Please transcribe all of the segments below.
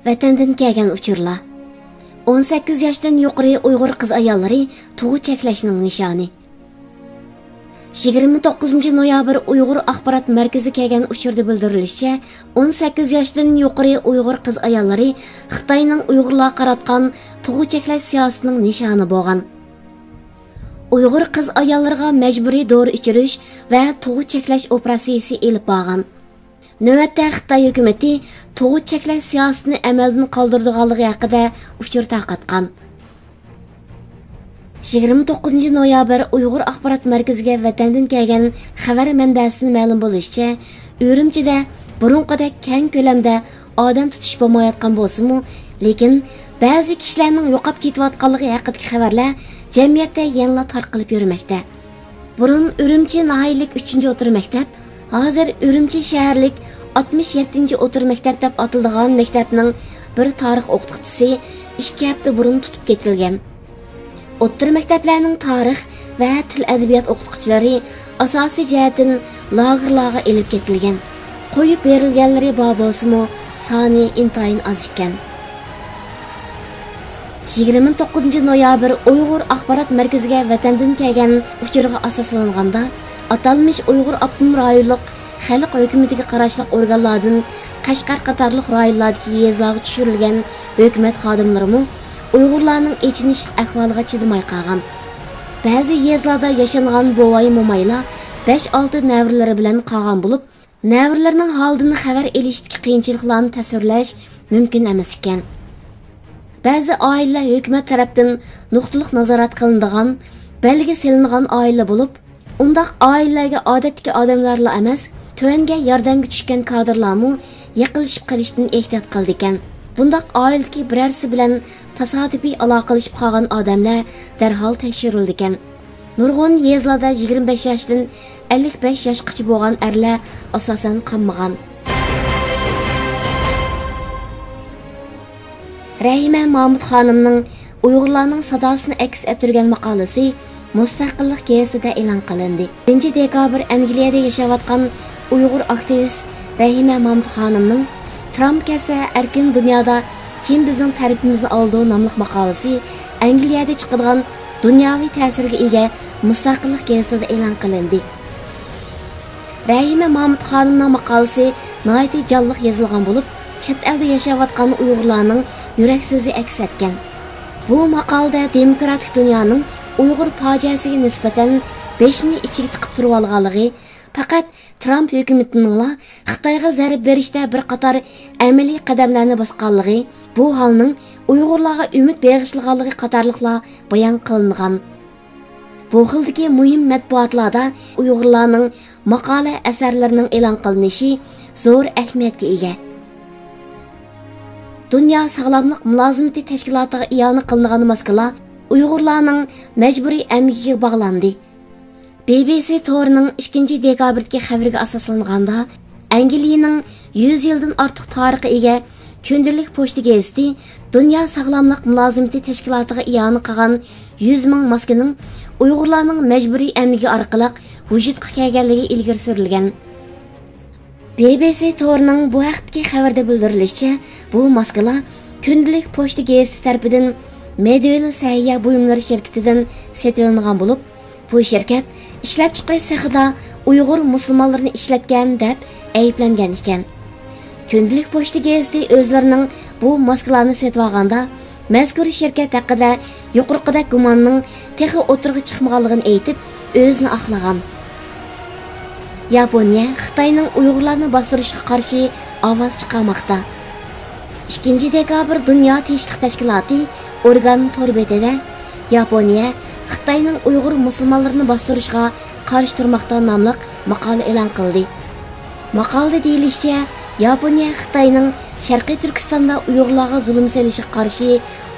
Vatandan kelgan uchurlar. 18 yoshdan yuqori Uyg'ur qiz ayollari tug'i cheklashning nishoni. 29 noyabr Uyg'ur axborot markazi kelgan uchurda bildirilishicha, 18 yoshdan yuqori Uyg'ur qiz ayollari Xitoyning Uyg'urlarga qaratgan tug'i cheklash siyosatining nishoni bo'lgan. Uyg'ur qiz ayollarga majburiy dori ichirish va tug'i cheklash operatsiyasi elib borgan. Növətdə Xitay hökuməti tug'i cheklash siyosatini amaldan qoldirganligi haqida uchur tarqatgan. 29 noyabr Uyg'ur axborot markaziga vatandan kelgan xabar manbasining ma'lum bo'lishicha, Urumchida burunqidek keng ko'lamda odam tutish bo'lmayotgan bo'lsa-mu, lekin ba'zi kishilarning yo'qolib ketayotganligi haqidagi xabarlar jamiyatda yangi tarqalib yurmoqda. Burun Urumchi nahiyalik 3-o'tir maktab, hozir Urumchi shaharlik 67-o'tir maktab deb atiladigan maktabning bir tarix o'qituvchisi 2 hafta burun tutib ketilgan. O'tir maktablarning tarix va til adabiyot o'qituvchilari asosiy jihatdan lagerlarga elib ketilgan. Qo'yib berilganlari bor bo'lsa-mu, soni intayin oz ekan. 29 noyabr Uyg'ur axborot markaziga vatandan kelgan uchurga asoslanganda, atalmish Uyg'ur Abdum rayonlik xalq hukumatiga qarashli organlardan Qashqar qatorliq rayonlardagi yezlarga tushirilgan hukumat xodimlari Uyg'urlarning echinishli ahvoliga chidamay qolgan. Ba'zi yezlarda yashangan bo'voy mo'maylar 5-6 navralari bilan qolgan bo'lib, navrlarning holidan xabar elishdagi qiyinchiliklarni tasvirlash mumkin emas ekan. Ba'zi oilalar hukumat tarafdan nuqtaliq nazorat qilinadigan, belgi silingan oila bo'lib, undaq oilalarga odatdagi odamlarla emas, tövanga yordamga tushgan kadrlarmu yaqinlashib qolishdan ehtiyot qildi ekan. Bundaq oiladagi birarsi bilan tasodifiy aloqalashib qolgan odamlar darhol tekshirildi ekan. Nurg'un yezlarda 25 yoshdan 55 yoshgacha bo'lgan erlar asosan qanmagan. Rahima Mahmud xonimning Uyg'urlarning sadosini aks ettirgan maqolasi Mustaqillik gazetida e'lon qilindi. 1 dekabr Angliyada yashayotgan Uyg'ur aktivist Rahima Mahmud xonimning Trump kelsa erkin dunyoda kim bizning tarifimizni oldi nomli maqolasi Angliyada chiqadigan dunyoviy ta'sirga ega Mustaqillik gazetida e'lon qilindi. Rahima Mahmud xonimning maqolasi nihoyatda jonliq yozilgan bo'lib, chet elda yashayotgan Uyg'urlarning yurak so'zi aks etgan. Bu maqolada demokratik dunyoning Uyg'ur fojiasiga nisbatan 5ni ichiga tiqib turib olganligi, faqat Trump hukumatining Xitoyga zarb berishda bir qator amaliy qadamlarni bosganligi, bu holning Uyg'urlarga umid bag'ishlaganligi qatorliqlar bayon qilingan. Bu xildagi muhim matbuotlarda Uyg'urlarning maqola asarlarining e'lon qilinishi zo'r ahamiyatga ega. Dünya Sağlamlık Mülazimati Təşkilatıga iyana qilingan maskalar Uyg'urlarning majburiy əmgiga bağlandı. BBC to'rining 2 dekabrdagi xabariga asoslanganda, Angliyaning 100 yildan ortiq tarixi ega Kundalik pochta gazeti Dünya Sağlamlık Mülazimati Təşkilatıga iyana qilgan 100 ming maskaning Uyg'urlarning majburiy əmgi orqali vujudga kelganligi ilgari surilgan. BBC to'rining bu haqdagi xabarda bildirilishicha, bu maskalar Kundalik pochta gazeti tarafidan Medvel Sayya buyumlari shirkatidan sotib olingan bo'lib, bu shirkat ishlab chiqarish sexida Uyg'ur musulmonlarini ishlatgan deb ayblangan ekan. Kundalik pochta gazeti o'zlarining bu maskalarni sotib olganda, mazkur shirkat haqida yuqorqida gumonning texi o'tirg'i chiqmaganligini aytib, o'zini oqlagan. Yaponiya Xitoyning Uyg'urlarni bostirishga qarshi ovoz chiqarmoqda. 2 dekabr Dunyo tinchlik tashkiloti organ to'rbetida Yaponiya Xitoyning Uyg'ur musulmonlarini bostirishga qarshi turmoqda nomli maqola e'lon qildi. Maqolada deyilishicha, Yaponiya Xitoyning Sharqiy Turkistonda Uyg'urlarga zulm selishiga qarshi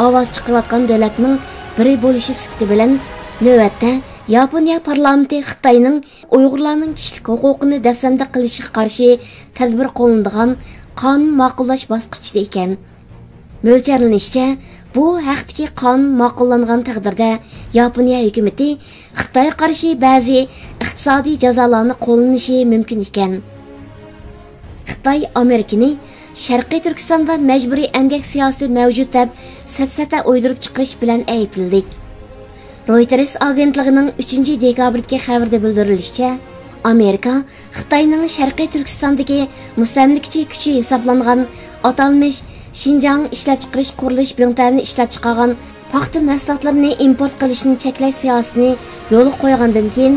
ovoz chiqarayotgan davlatning biri bo'lishi sifati bilan navbatda Yaponiya parlamenti Xitoyning Uyg'urlarning kishilik huquqini dafsanda qilishiga qarshi tadbir qo'llanadigan qonun ma'qullash bosqichida ekan. Mo'ljallanishicha, bu haqdagi qonun ma'qullangan taqdirda Yaponiya hukumatı Xitoyga qarshi ba'zi iqtisodiy jazolarni qo'llanishi mumkin ekan. Xitoy Amerikani Sharqiy Turkistonda majburiy emgak siyosati mavjud deb safsata o'ydirib chiqarish bilan aybladik. Reuters agentligining 3-dekabrdagi xabarda bildirilishicha, Amerika Xitoyning Sharqiy Turkistondagi mustamlikachi kuchi hisoblangan atalmish Xinjiang ishlab chiqarish qurilish buyumlarini ishlab chiqargan paxta mahsulotlarini import qilishni cheklash siyosatini yo'lga qo'ygandan keyin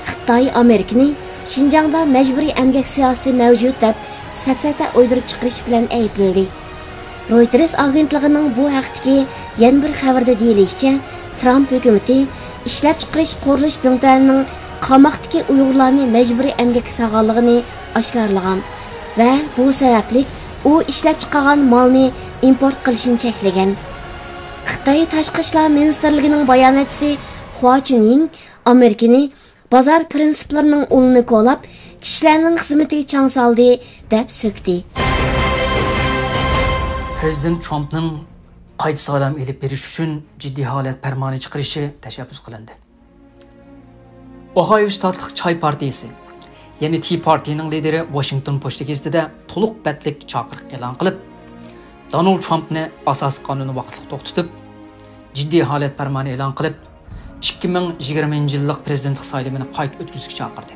Xitoy Amerikani Xinjiangda majburiy emgak siyosati mavjud deb safsata o'ydirib chiqarish bilan aybladi. Reuters agentligining bu haqdagi yana bir xabarda deyilishicha, Trump hukumati ishlab chiqarish qurilish buyumlarining qamoqdagi Uyg'urlarni majburiy emgakka solganligini oshkorlagan va bu sababli u ishlab chiqargan molni import qilishni cheklagan. Xitoy Tashqi ishlar ministrligining bayonotchisi Hua Chunying Amerikani bozor prinsiplarining o'rnini qo'llab, kishilarning xizmatiga chang soldi deb so'kdi. Prezident Trumpning qayta saylam elib berish uchun jiddiy holat farmoni chiqarishi tashabbus qilindi. Ohio shtatlik Choy partiyasi, ya'ni Tea Party'ning lideri Washington Post gazetida to'liq batlik chaqiriq e'lon qilib, Donald Trumpni asos qonuni vaqtliq to'xtatib, jiddiy holat farmoni e'lon qilib, 2020-yillik prezidentlik saylovini qayta o'tkazishga chaqirdi.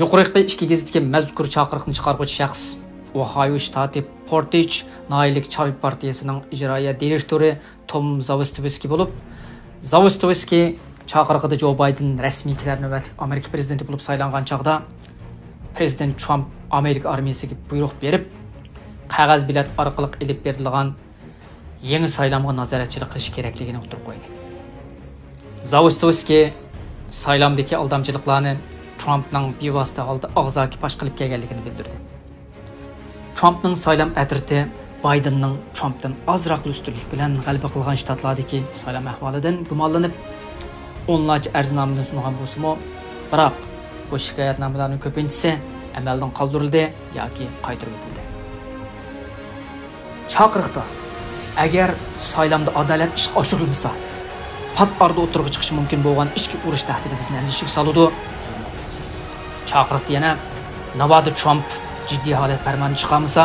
Yuqoridagi ikki gazetga mazkur chaqiriqni chiqaruvchi shaxs Ohio shtati Portage Naylik Choy partiyasining ijroiya direktori Tom Zawistowski bo'lib, Zawistowski chaqiriqida Joe Biden rasmiylarni va Amerika prezidenti bo'lib saylangan chaqda Prezident Trump Amerika armiyasiga buyruq berib, qog'oz bilet orqali elib berilgan yangi saylamga nazoratchilik qilish kerakligini o'tirib qo'ydi. Zawistowski saylamdagi aldamchiliklarni Trumpning bevosita holda og'zaki pash qilib kelganligini bildirdi. Trumpning saylam atriti Bidenning Trumpdan ozroq ustunlik bilan g'alaba qilgan shtatlardagi saylam ahvolidan gumonlanib, onlarca arznomalarni sungan bo'lsa-mu, biroq bu shikoyatnomalarning ko'pinchisi amaldan qoldirildi yoki qaytarib o'tildi. Chaqiriqda agar saylamda adolat ish oshirilmasa, pat arda o'tirg'i chiqishi mumkin bo'lgan ichki urush tahdidi bizni andishaga soladi. Chaqiriqda yana navodi Trump jiddiy holat farmoni chiqarmasa,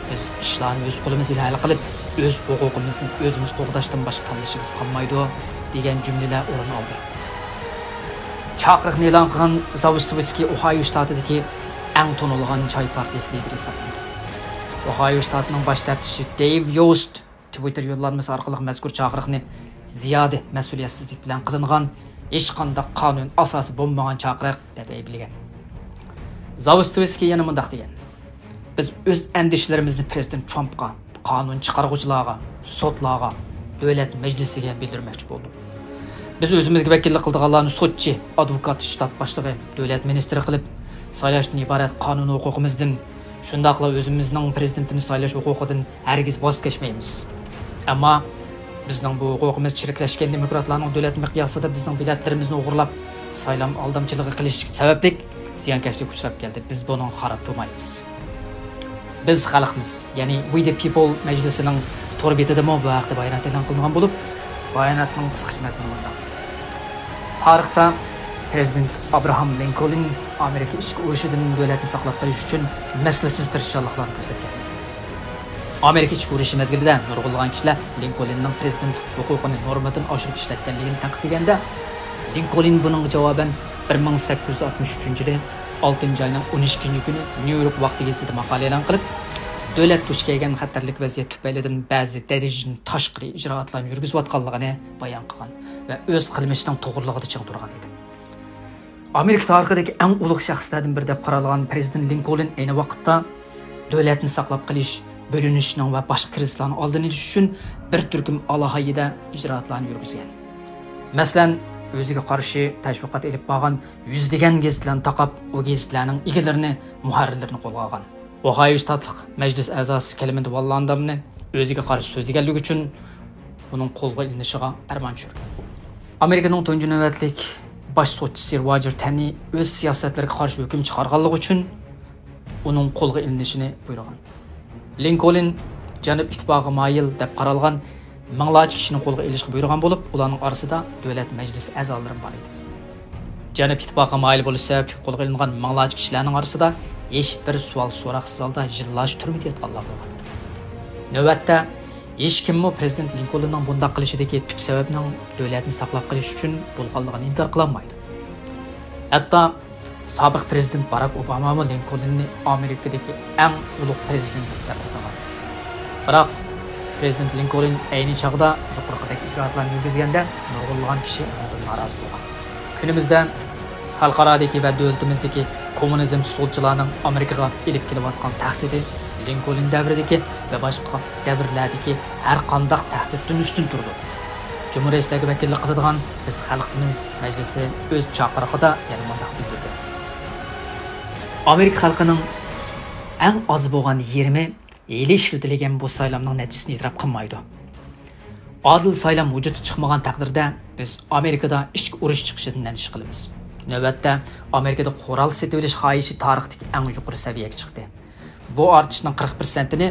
biz ishlarni o'z qo'limiz bilan hal qilib, o'z huquqimizni o'zimiz qo'g'dashdan boshqa qilishimiz qolmaydi degan jumlalar o'rin oldi. Chaqiriqni e'lon qilgan Zawistowski Ohio shtatidagi eng tanilgan Choy partiyasi lideri hisoblanadi. Ohio shtatining bosh taftishi Dave Yost Twitter yo'llanmasi orqali mazkur chaqiriqni ziyoda mas'uliyatsizlik bilan qilingan, hech qanday qonun asosi bo'lmagan chaqiriq deb ayblagan. Zawistowski yana mundaq degan: biz o'z andishlarimizni prezident Trumpga, qonun chiqaruvchilarga, sotlarga, davlat majlisiga bildirmoqchi bo'ldik. Biz o'zimizga vakillik qilganlarni sotchi, advokat, shtat boshlig'i, davlat ministri qilib saylashdan iborat qonun huquqimizdan, shundaqla o'zimizning prezidentini saylash huquqidan hargiz voz kechmaymiz. Ammo bizning bu huquqimiz chiriklashgan demokratlarning davlat miqyosida bizning biletlarimizni o'g'irlab, saylam aldamchiligi qilish sababli ziyonkashlik uchrab keldi. Biz buni qarab turmaymiz. Biz xalqmiz, ya'ni We the People majlisining to'rbetida bu vaqtda bayonot e'lon qilingan bo'lib, bayonotning qisqacha mazmuni tarixda Prezident Abraham Lincoln Amerika ichki urushidan davlatni saqlab qolish uchun mislsiz tirishchiliklar ko'rsatgan. Amerika ichki urushi mezgilida nurg'ulg'an kishilar Lincolnning prezidentlik huquqini normadan oshirib ishlatganligini tanqidlaganda, Lincoln buning javoban 1863-yil 6-oyning 12-kuni New York vaqti gazetida maqola e'lon qilib, davlat duch kelgan xatarlik vaziyat tufaylidan ba'zi darajadan tashqari ijroatlarni yurgizayotganligini bayon qilgan va o'z qilmishining to'g'riligida chiq turgan edi. Amerika tarixidagi eng ulug' shaxslardan biri deb qaralgan prezident Lincoln ayni vaqtda davlatni saqlab qolish, bo'linishning va boshqa krizlarning oldini olish uchun bir turkum alohida ijroatlarni yurgizgan. Masalan, o'ziga qarshi tashviqot elib borgan yuzlagan gazetlarni taqab, u gazetlarning egalarini, muharrirlarini qo'lga olgan. Ohio shtatlik majlis a'zosi Kelvin Wallandamni o'ziga qarshi so'zlaganligi uchun uning qo'lga ilinishiga farmon tushirgan. Amerikaning tunji navbatlik bosh sotchisi Roger Taney o'z siyosatlariga qarshi hukm chiqarganligi uchun uning qo'lga ilinishini buyurgan. Lincoln Janub ittifoqi mayil deb qaralgan minglarcha kishining qo'lga ilishga buyurgan bo'lib, ularning orasida davlat majlisi a'zolari bor edi. Janub ittifoqi mayil bo'lish sababli qo'lga ilingan minglarcha kishilarning orasida hech bir savol so'roqsiz holda yillar turmada yotganlar bo'lgan. Navbatda hech kimmi prezident Linkolnning bunday qilishidagi tub sababning davlatni saqlab qolish uchun bo'lganligini inkor qila olmaydi. Hatto sobiq prezident Barack Obama Linkolnni Amerikadagi eng ulug' prezident deb atagan. Biroq prezident Linkoln ayni chog'da yuqoridagi ijroatlarni yurgizganda nurg'unlagan kishi undan norozi bo'lgan. Kunimizda xalqarodagi va davlatimizdagi kommunizm solchilarning Amerikaga elib kelayotgan tahdidi Linkoln davridagi va boshqa davrlardagi har qanday tahdiddan ustun turdi. Cumhuriyetlarga vakillik qiladigan biz xalqimiz majlisi o'z chaqirig'ida yana bunday bildirdi. Amerika xalqining eng oz bo'lgan 20 eli ishlatilgan bu saylamning natijasini e'tirof qilmaydi. Adil saylam vujudga chiqmagan taqdirda biz Amerikada ichki urush chiqishidan andish qilamiz. Navbatda Amerikada qurol setib olish xohishi tarixdagi eng yuqori saviyaga chiqdi. Bu ortishning 40%ni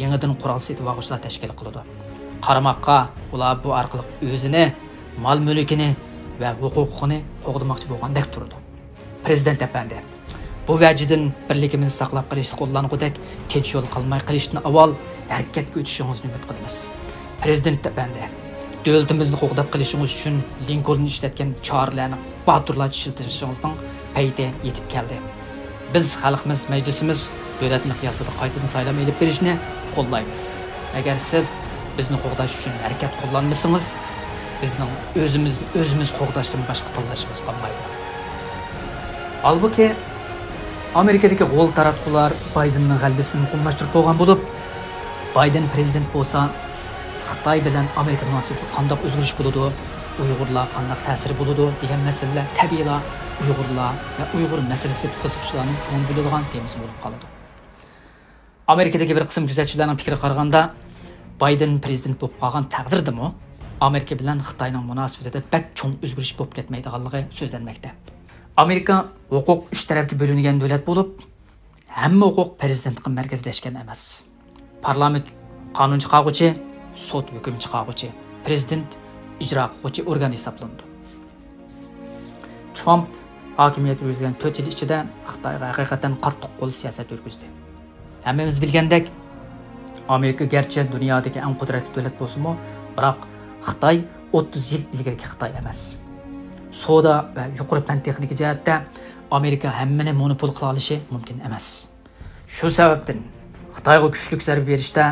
yangidan qurol setib oluvchilar tashkil qiladi. Qaramoqqa ular bu orqali o'zini, mol-mulkini va huquqini qo'g'dirmoqchi bo'lgandek turdi. Prezident apandi bu vajidan birligimizni saqlab qolishni qo'llangudak tinch yo'l qilmay qilishni avval harakatga o'tishingizni umid qilamiz. Prezident apandi davlatimizni qo'g'dab qilishingiz uchun Linkoln ishlatgan choralarni boturlarcha ishlatishingizning payti yetib keldi. Biz xalqimiz majlisimiz davlat miqyosida qaytadan saylam elib berishni qo'llaymiz. Agar siz bizni qo'g'dash uchun harakat qo'llanmasangiz, bizning o'zimiz qo'g'dashdan boshqa tanlashimiz qolmaydi. Albuki Amerikadagi g'ol taratqular Baydenning g'alabasini muqimlashtirib qo'ygan bo'lib, Bayden prezident bo'lsa, Xitoy bilan Amerika munosabati qanday o'zgarish bo'ladi, Uyg'urlar qanday ta'sir bo'ladi degan masalalar tabiiyla Uyg'urlar va Uyg'ur masalasi qiziquvchilarning ko'ngil bo'ladigan temasi bo'lib qoladi. Amerikadagi bir qism kuzatuvchilarning fikriga qaraganda, Bayden prezident bo'lib qolgan taqdirdami, Amerika bilan Xitoyning munosabatida bak cho'ng o'zgarish bo'lib ketmaydiganligi so'zlanmoqda. Amerika huquq uch tarafga bo'lingan davlat bo'lib, hamma huquq prezidentga markazlashgan emas. Parlament qonun chiqaruvchi, sud hukm chiqaruvchi, prezident ijro qiluvchi organ hisoblanadi. Trump hokimiyat yurgizgan 4 yil ichida Xitoyga haqiqatan qattiq qo'l siyosat yurgizdi. Hammamiz bilgandek, Amerika garchi dunyodagi eng qudratli davlat bo'lsa-mu, biroq Xitoy 30 yil ilgarigi Xitoy emas. Soda va yuqori fan texnika jihatda Amerika hammani monopol qila olishi mumkin emas. Shu sababdan Xitoyga kuchli zarba berishda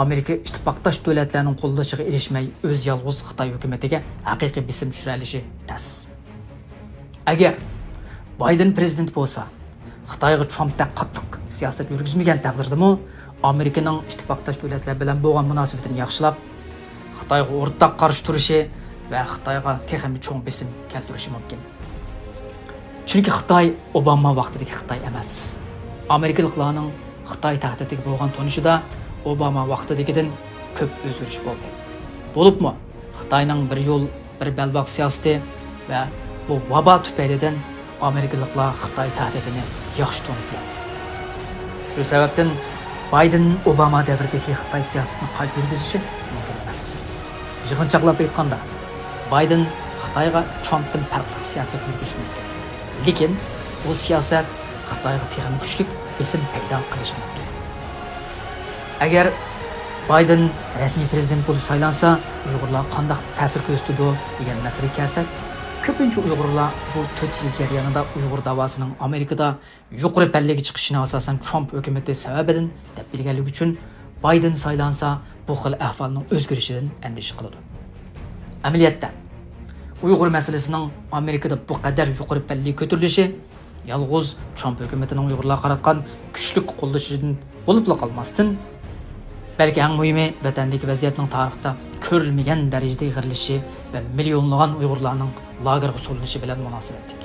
Amerika ittifoqdosh davlatlarning qo'llashiga erishmay o'z yolg'iz Xitoy hukumatiga haqiqiy bisim tushirilishi tas. Agar Bayden prezident bo'lsa, Xitoyga Trumpda qattiq siyosat yurgizmagan taqdirdami, Amerikaning ittifoqdosh davlatlar bilan bo'lgan munosabatini yaxshilab, Xitoyga o'rtaq qarshi turishi va Xitoyga texnik cho'ng bisim keltirishi mumkin. Chunki Xitoy Obama vaqtidagi Xitoy emas. Amerikaliklarning Xitoy tahdidiga bo'lgan tonishida Obama vaqtidagidan ko'p o'zgarish bo'ldi. Bo'libmi, Xitoyning bir yo'l, bir balbaq siyosati va bu vabo tufaylidan Amerikaliklar Xitoy tahdidini yaxshi tanib. Shu sababdan Bayden Obama davridagi Xitoy siyosatini qayta yurgizishi mumkin emas. Yig'inchoqlab aytganda, Bayden Xitoyga Trumpdan farqli siyosat yurgizishi mumkin. Lekin bu siyosat Xitoyga texnik kuchli bisim paydo qilishi mumkin. Agar Bayden rasmiy prezident bo'lib saylansa, Uyg'urlar qanday ta'sir ko'rsatadi degan masalaga kelsak, ko'pincha Uyg'urlar bu 4 yil jarayonida Uyg'ur davosining Amerikada yuqori pallaga chiqishini asosan Trump hukumati sababidan deb bilganligi uchun Bayden saylansa, bu xil ahvolning o'zgarishidan andish qiladi. Amaliyotda Uyg'ur masalasining Amerikada bu qadar yuqori pallaga ko'tarilishi yolg'iz Trump hukumatining Uyg'urlarga qaratgan kuchli qo'llashidan bo'lib qolmasdan, balki eng muhimi vatandagi vaziyatning tarixda ko'rilmagan darajada yig'irilishi va millionlagan Uyg'urlarning lagerga solinishi bilan munosabatlik.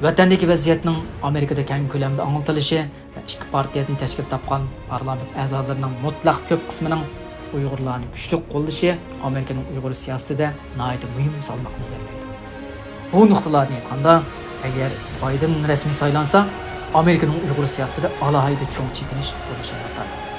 Vatandagi vaziyatning Amerikada keng ko'lamda anglitilishi va ikki partiyadan tashkil topgan parlament a'zolarining mutlaq ko'p qismining Uyg'urlarni kuchli qo'llashi Amerikaning Uyg'ur siyosatida nihoyat muhim salmoqni egallaydi. Bu nuqtalarni aytganda, agar Bayden rasmiy saylansa, Amerikaning Uyg'ur siyosatida alohida cho'ng chekinish bo'lishi mumkin.